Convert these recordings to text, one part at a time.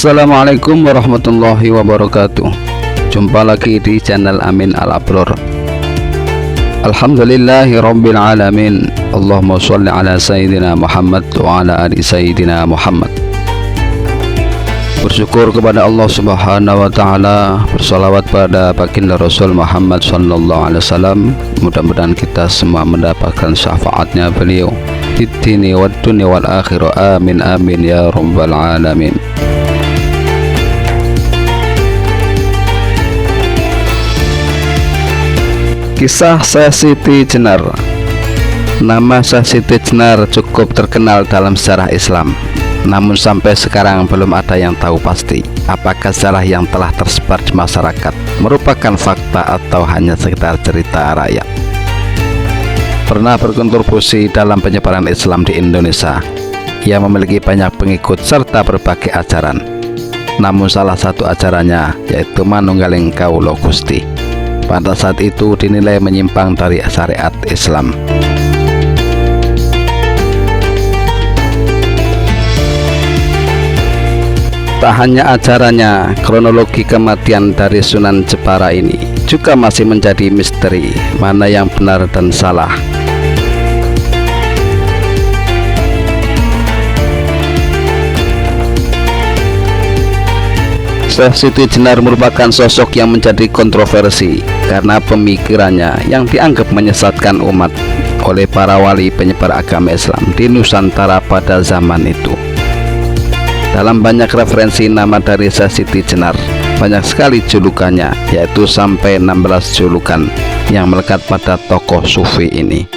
Assalamualaikum warahmatullahi wabarakatuh. Jumpa lagi di channel Amin Al-Abror. Alhamdulillahi rabbil alamin. Allahumma sholli ala sayyidina Muhammad wa ala ali sayyidina Muhammad. Bersyukur kepada Allah subhanahu wa ta'ala, bersalawat pada baginda Rasul Muhammad sallallahu alaihi wasallam. Mudah-mudahan kita semua mendapatkan syafaatnya beliau di dini wa dunya wal akhirah. Amin amin ya rabbal alamin. Kisah Syekh Siti Jenar. Nama Syekh Siti Jenar cukup terkenal dalam sejarah Islam. Namun sampai sekarang belum ada yang tahu pasti apakah sejarah yang telah tersebar di masyarakat merupakan fakta atau hanya sekedar cerita rakyat. Pernah berkontribusi dalam penyebaran Islam di Indonesia. Ia memiliki banyak pengikut serta berbagai ajaran. Namun salah satu ajarannya yaitu Manunggaling Kawula Gusti pada saat itu dinilai menyimpang dari syariat Islam. Tak hanya ajarannya, kronologi kematian dari Sunan Jepara ini juga masih menjadi misteri, mana yang benar dan salah. Syekh Siti Jenar merupakan sosok yang menjadi kontroversi karena pemikirannya yang dianggap menyesatkan umat oleh para wali penyebar agama Islam di Nusantara pada zaman itu. Dalam banyak referensi nama dari Syekh Siti Jenar, banyak sekali julukannya, yaitu sampai 16 julukan yang melekat pada tokoh sufi ini.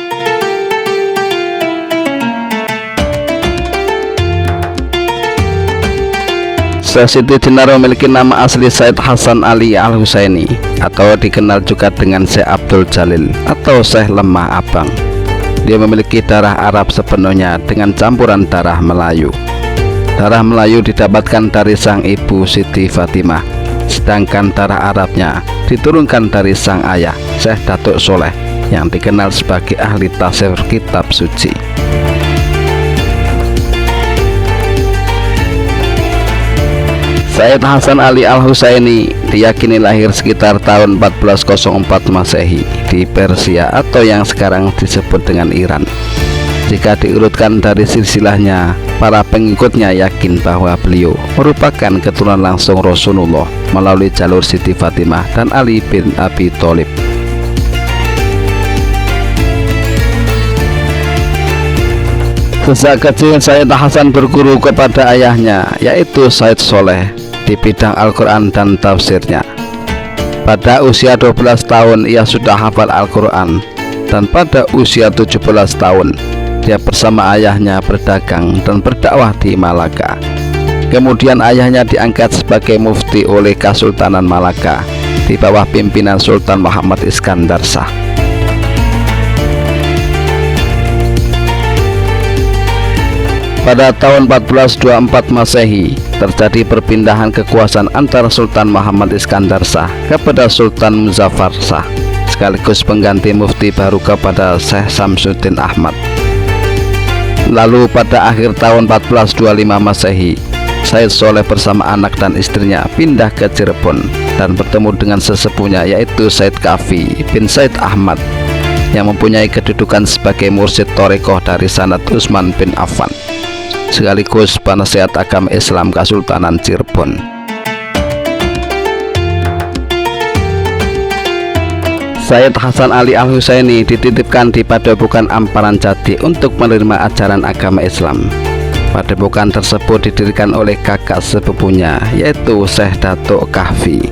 Syekh Siti Jenar memiliki nama asli Syed Hasan Ali Al-Husaini atau dikenal juga dengan Syekh Abdul Jalil atau Syekh Lemah Abang. Dia memiliki darah Arab sepenuhnya dengan campuran darah Melayu. Darah Melayu didapatkan dari sang ibu Siti Fatimah, sedangkan darah Arabnya diturunkan dari sang ayah Syekh Datuk Soleh yang dikenal sebagai ahli tafsir kitab suci. Syed Hasan Ali Al-Husaini diyakini lahir sekitar tahun 1404 Masehi di Persia atau yang sekarang disebut dengan Iran. Jika diurutkan dari silsilahnya, para pengikutnya yakin bahwa beliau merupakan keturunan langsung Rasulullah melalui jalur Siti Fatimah dan Ali bin Abi Thalib. Sejak kecil Syed Hasan berguru kepada ayahnya yaitu Syed Soleh di bidang Al-Quran dan tafsirnya. Pada usia 12 tahun ia sudah hafal Al-Quran, dan pada usia 17 tahun dia bersama ayahnya berdagang dan berdakwah di Malaka. Kemudian ayahnya diangkat sebagai mufti oleh Kesultanan Malaka di bawah pimpinan Sultan Muhammad Iskandar Shah. Pada tahun 1424 Masehi terjadi perpindahan kekuasaan antara Sultan Muhammad Iskandar Shah kepada Sultan Muzaffar Shah, sekaligus pengganti mufti baru kepada Syekh Samsuddin Ahmad. Lalu pada akhir tahun 1425 Masehi, Syed Soleh bersama anak dan istrinya pindah ke Cirebon dan bertemu dengan sesepuhnya yaitu Syed Kafi bin Syed Ahmad yang mempunyai kedudukan sebagai mursyid Thariqah dari sanad Utsman bin Affan, sekaligus penasihat agama Islam Kesultanan Cirebon. Syed Hasan Ali Al-Husaini dititipkan di Padepokan Amparan Jati untuk menerima ajaran agama Islam. Padepokan tersebut didirikan oleh kakak sepupunya yaitu Syekh Datuk Kahfi.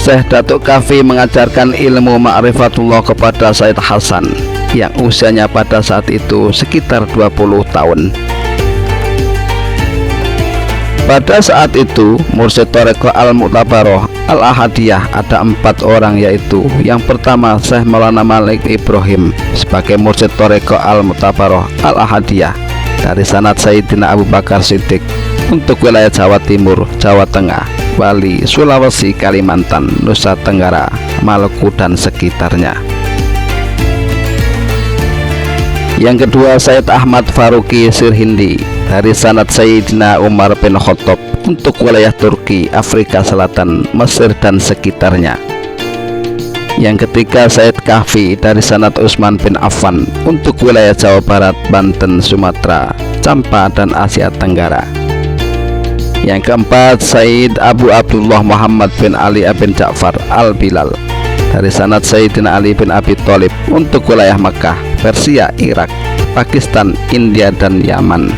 Syekh Datuk Kahfi mengajarkan ilmu ma'rifatullah kepada Syed Hasan yang usianya pada saat itu sekitar 20 tahun. Pada saat itu mursyid Thariqah Al-Mu'tabaroh Al-Ahadiyah ada 4 orang, yaitu yang pertama Syekh Maulana Malik Ibrahim sebagai mursyid Thariqah Al-Mu'tabaroh Al-Ahadiyah dari sanad Sayyidina Abu Bakar Siddiq untuk wilayah Jawa Timur, Jawa Tengah, Bali, Sulawesi, Kalimantan, Nusa Tenggara, Maluku dan sekitarnya. Yang kedua, Sayyid Ahmad Faruqi Sirhindi dari sanad Sayyidina Umar bin Khattab untuk wilayah Turki, Afrika Selatan, Mesir dan sekitarnya. Yang ketiga, Sayyid Kahfi dari sanad Utsman bin Affan untuk wilayah Jawa Barat, Banten, Sumatera, Campa dan Asia Tenggara. Yang keempat, Sayyid Abu Abdullah Muhammad bin Ali bin Ja'far Al-Bilal dari sanad Sayyidina Ali bin Abi Thalib untuk wilayah Makkah, Persia, Irak, Pakistan, India dan Yaman.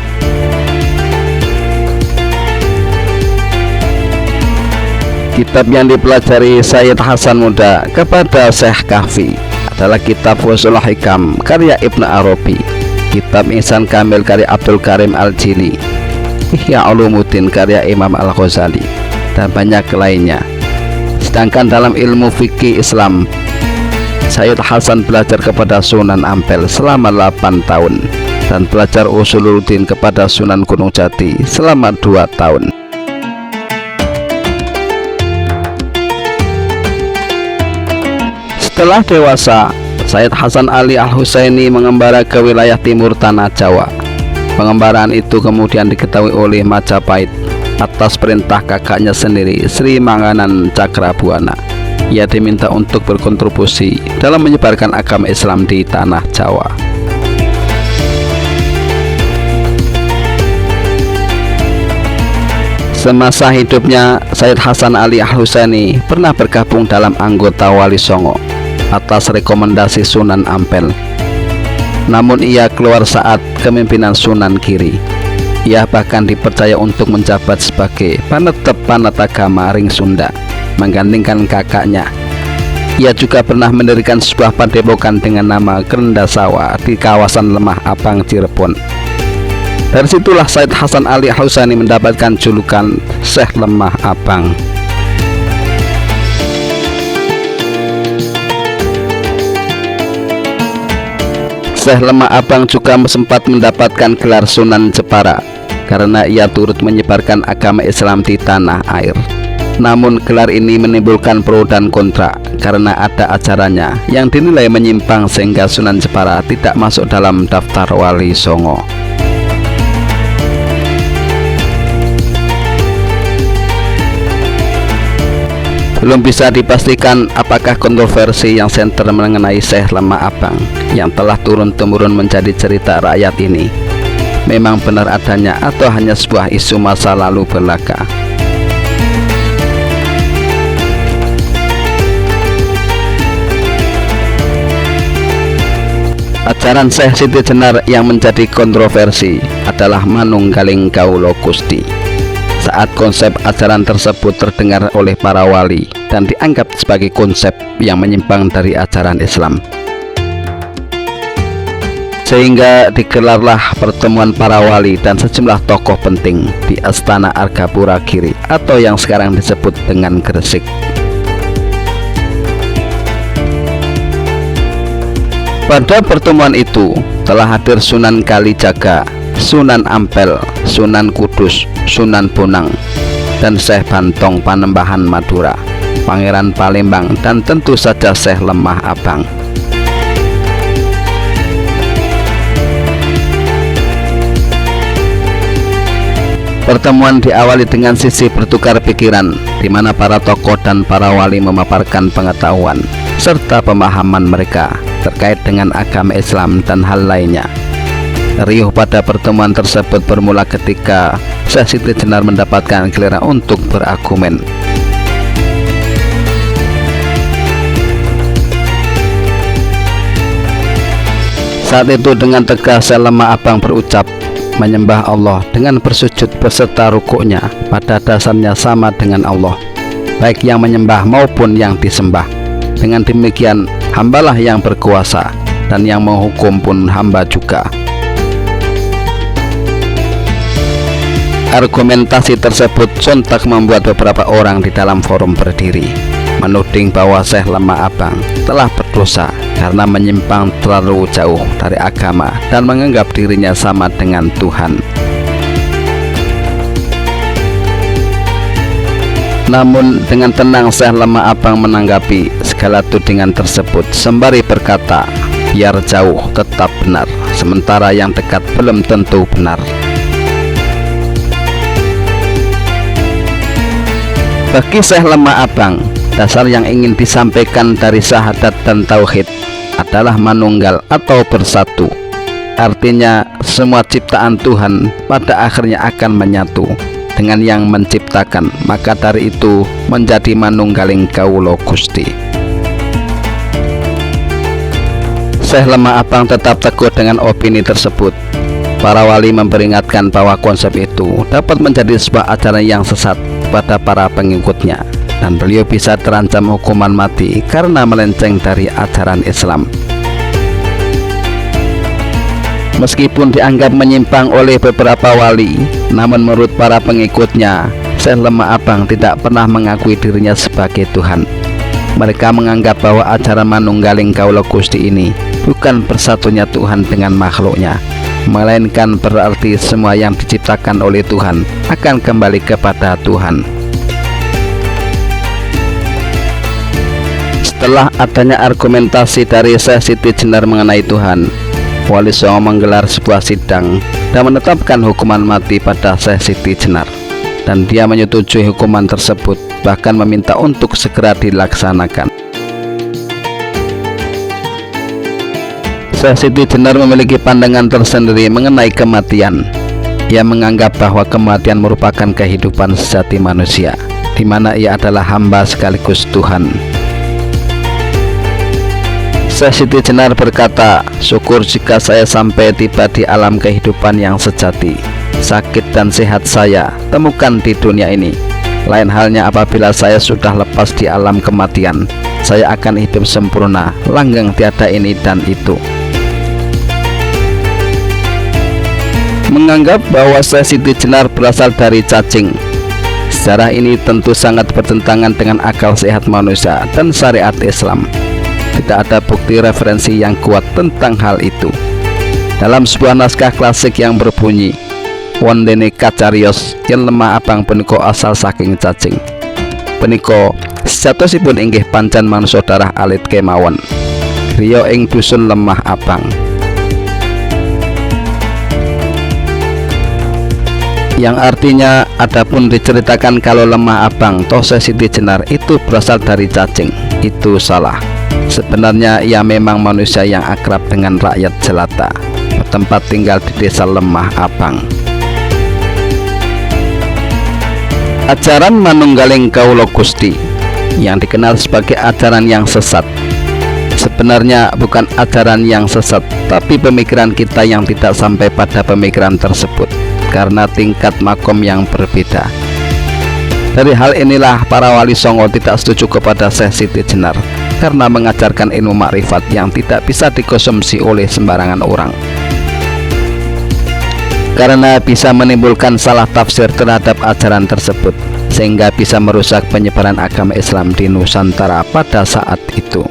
Kitab yang dipelajari Sayyid Hasan Muda kepada Syekh Kahfi adalah kitab Fusul Hikam karya Ibnu Arabi, kitab Ihsan Kamil karya Abdul Karim Al-Jili, Ihya Ulumuddin karya Imam Al-Ghazali, dan banyak lainnya. Sedangkan dalam ilmu fikih Islam, Sayyid Hasan belajar kepada Sunan Ampel selama 8 tahun dan belajar Usuluddin kepada Sunan Gunung Jati selama 2 tahun. Setelah dewasa, Sayyid Hasan Ali Al-Husaini mengembara ke wilayah timur tanah Jawa. Pengembaraan itu kemudian diketahui oleh Majapahit atas perintah kakaknya sendiri, Sri Manganan Cakrabuana. Ia diminta untuk berkontribusi dalam menyebarkan agama Islam di tanah Jawa. Semasa hidupnya, Sayyid Hasan Ali Al-Husaini pernah bergabung dalam anggota Wali Songo atas rekomendasi Sunan Ampel. Namun ia keluar saat kepemimpinan Sunan Giri. Ia bahkan dipercaya untuk menjabat sebagai penetep agama Ring Sunda, menggantikan kakaknya. Ia juga pernah mendirikan sebuah padepokan dengan nama Grendasawa di kawasan Lemah Abang, Cirebon. Dari situlah Sayyid Hasan Ali Al-Husaini mendapatkan julukan Syekh Lemah Abang. Syekh Lemah Abang juga sempat mendapatkan gelar Sunan Jepara karena ia turut menyebarkan agama Islam di tanah air. Namun gelar ini menimbulkan pro dan kontra karena ada ajarannya yang dinilai menyimpang sehingga Sunan Jepara tidak masuk dalam daftar Wali Songo. Belum bisa dipastikan apakah kontroversi yang senter mengenai Syekh Lemah Abang yang telah turun-temurun menjadi cerita rakyat ini memang benar adanya atau hanya sebuah isu masa lalu belaka. Ajaran Syekh Siti Jenar yang menjadi kontroversi adalah Manunggaling Kawula Gusti. Saat konsep ajaran tersebut terdengar oleh para wali dan dianggap sebagai konsep yang menyimpang dari ajaran Islam, sehingga digelarlah pertemuan para wali dan sejumlah tokoh penting di Astana Argapura Giri atau yang sekarang disebut dengan Gresik. Pada pertemuan itu telah hadir Sunan Kalijaga, Sunan Ampel, Sunan Kudus, Sunan Bonang, dan Syekh Bantong Panembahan Madura, Pangeran Palembang, dan tentu saja Syekh Lemah Abang. Pertemuan diawali dengan sisi bertukar pikiran, di mana para tokoh dan para wali memaparkan pengetahuan serta pemahaman mereka terkait dengan agama Islam dan hal lainnya. Riuh pada pertemuan tersebut bermula ketika Syekh Siti Jenar mendapatkan giliran untuk berargumen. Saat itu dengan tegas Syekh Lemah Abang berucap, menyembah Allah dengan bersujud beserta rukuknya pada dasarnya sama dengan Allah, baik yang menyembah maupun yang disembah. Dengan demikian, hambalah yang berkuasa dan yang menghukum pun hamba juga. Argumentasi tersebut sontak membuat beberapa orang di dalam forum berdiri, menuding bahwa Syekh Lemah Abang telah berdosa karena menyimpang terlalu jauh dari agama dan menganggap dirinya sama dengan Tuhan. Namun dengan tenang Syekh Lemah Abang menanggapi segala tudingan tersebut sembari berkata, biar jauh tetap benar, sementara yang dekat belum tentu benar. Bagi Syekh Lemah Abang, dasar yang ingin disampaikan dari syahadat dan tauhid adalah manunggal atau bersatu. Artinya semua ciptaan Tuhan pada akhirnya akan menyatu dengan yang menciptakan, maka dari itu menjadi manunggaling kawula Gusti. Syekh Lemah Abang tetap teguh dengan opini tersebut. Para wali memperingatkan bahwa konsep itu dapat menjadi sebuah ajaran yang sesat pada para pengikutnya, dan beliau bisa terancam hukuman mati karena melenceng dari ajaran Islam. Meskipun dianggap menyimpang oleh beberapa wali, namun menurut para pengikutnya, Syekh Lemah Abang tidak pernah mengakui dirinya sebagai Tuhan. Mereka menganggap bahwa ajaran manunggaling kawula Gusti ini bukan bersatunya Tuhan dengan makhluknya, melainkan berarti semua yang diciptakan oleh Tuhan akan kembali kepada Tuhan. Setelah adanya argumentasi dari Syekh Siti Jenar mengenai Tuhan, Wali Songo menggelar sebuah sidang dan menetapkan hukuman mati pada Syekh Siti Jenar, dan dia menyetujui hukuman tersebut, bahkan meminta untuk segera dilaksanakan. Syekh Siti Jenar memiliki pandangan tersendiri mengenai kematian. Ia menganggap bahwa kematian merupakan kehidupan sejati manusia, di mana ia adalah hamba sekaligus Tuhan. Syekh Siti Jenar berkata, syukur jika saya sampai tiba di alam kehidupan yang sejati. Sakit dan sehat saya temukan di dunia ini. Lain halnya apabila saya sudah lepas di alam kematian, saya akan hidup sempurna, langgeng tiada ini dan itu. Menganggap bahwa Syekh Siti Jenar berasal dari cacing, sejarah ini tentu sangat bertentangan dengan akal sehat manusia dan syariat Islam. Tidak ada bukti referensi yang kuat tentang hal itu. Dalam sebuah naskah klasik yang berbunyi, wondene kacarios yen Lemah Abang punika asal saking cacing. Punika sejatosipun inggih pancen manungsa darah alit kemawon, griya ing dusun Lemah Abang. Yang artinya, adapun diceritakan kalau Lemah Abang toh Syekh Siti Jenar itu berasal dari cacing, itu salah. Sebenarnya ia memang manusia yang akrab dengan rakyat jelata, bertempat tinggal di desa Lemah Abang. Ajaran manunggaling kawula Gusti yang dikenal sebagai ajaran yang sesat, sebenarnya bukan ajaran yang sesat, tapi pemikiran kita yang tidak sampai pada pemikiran tersebut karena tingkat makom yang berbeda. Dari hal inilah para wali songo tidak setuju kepada Syekh Siti Jenar karena mengajarkan ilmu makrifat yang tidak bisa dikonsumsi oleh sembarangan orang, karena bisa menimbulkan salah tafsir terhadap ajaran tersebut, sehingga bisa merusak penyebaran agama Islam di Nusantara pada saat itu.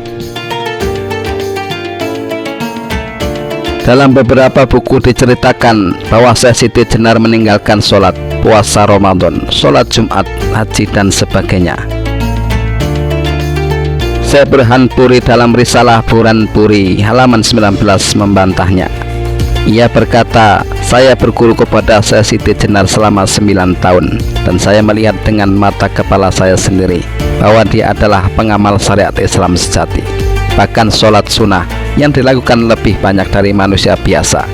Dalam beberapa buku diceritakan bahwa Syekh Siti Jenar meninggalkan sholat, puasa Ramadan, sholat Jumat, haji dan sebagainya. Syekh Burhan Puri dalam risalah Burhan Puri halaman 19 membantahnya. Ia berkata, saya berguru kepada Syekh Siti Jenar selama 9 tahun, dan saya melihat dengan mata kepala saya sendiri bahwa dia adalah pengamal syariat Islam sejati. Bahkan sholat sunnah yang dilakukan lebih banyak dari manusia biasa.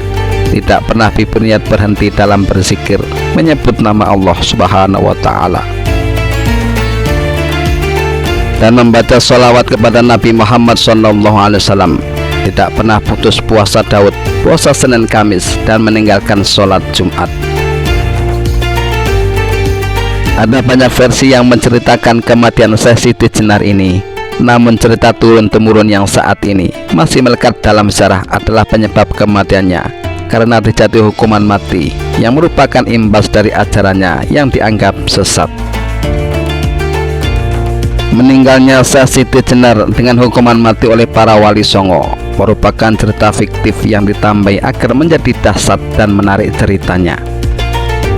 Tidak pernah berniat berhenti dalam berzikir, menyebut nama Allah Subhanahu wa Ta'ala, dan membaca sholawat kepada Nabi Muhammad SAW. Tidak pernah putus puasa Daud, puasa Senin Kamis, dan meninggalkan sholat Jumat. Ada banyak versi yang menceritakan kematian Syekh Siti Jenar ini, namun cerita turun-temurun yang saat ini masih melekat dalam sejarah adalah penyebab kematiannya karena dijatuhi hukuman mati yang merupakan imbas dari ajarannya yang dianggap sesat. Meninggalnya Syekh Siti Jenar dengan hukuman mati oleh para wali songo merupakan cerita fiktif yang ditambahi agar menjadi dahsyat dan menarik ceritanya,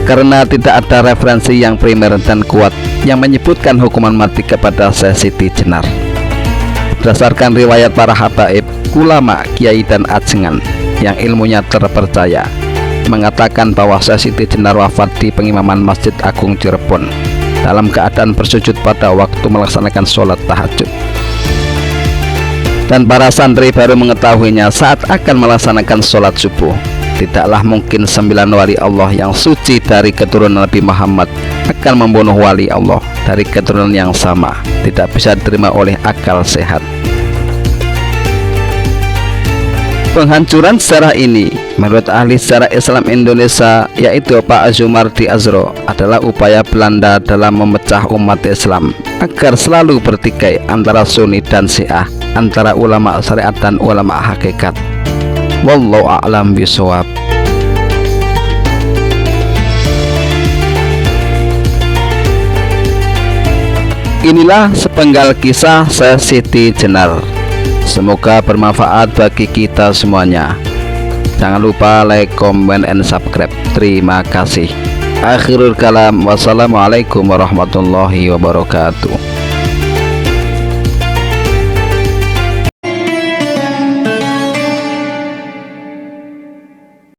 karena tidak ada referensi yang primer dan kuat yang menyebutkan hukuman mati kepada Syekh Siti Jenar. Berdasarkan riwayat para habaib, ulama, kiai dan ajengan yang ilmunya terpercaya mengatakan bahwa Siti Jenar wafat di pengimaman Masjid Agung Cirebon dalam keadaan bersujud pada waktu melaksanakan sholat tahajud. Dan para santri baru mengetahuinya saat akan melaksanakan sholat subuh. Tidaklah mungkin 9 wali Allah yang suci dari keturunan Nabi Muhammad akan membunuh wali Allah dari keturunan yang sama. Tidak bisa diterima oleh akal sehat. Penghancuran sejarah ini menurut ahli sejarah Islam Indonesia, yaitu Pak Zumardi Azro, adalah upaya Belanda dalam memecah umat Islam agar selalu bertikai antara Sunni dan Syiah, antara ulama syariat dan ulama hakikat. Wallahu a'lam bishawab. Inilah sepenggal kisah Siti Jenar. Semoga bermanfaat bagi kita semuanya. Jangan lupa like, comment, and subscribe. Terima kasih. Akhirul kalam. Wassalamualaikum warahmatullahi wabarakatuh.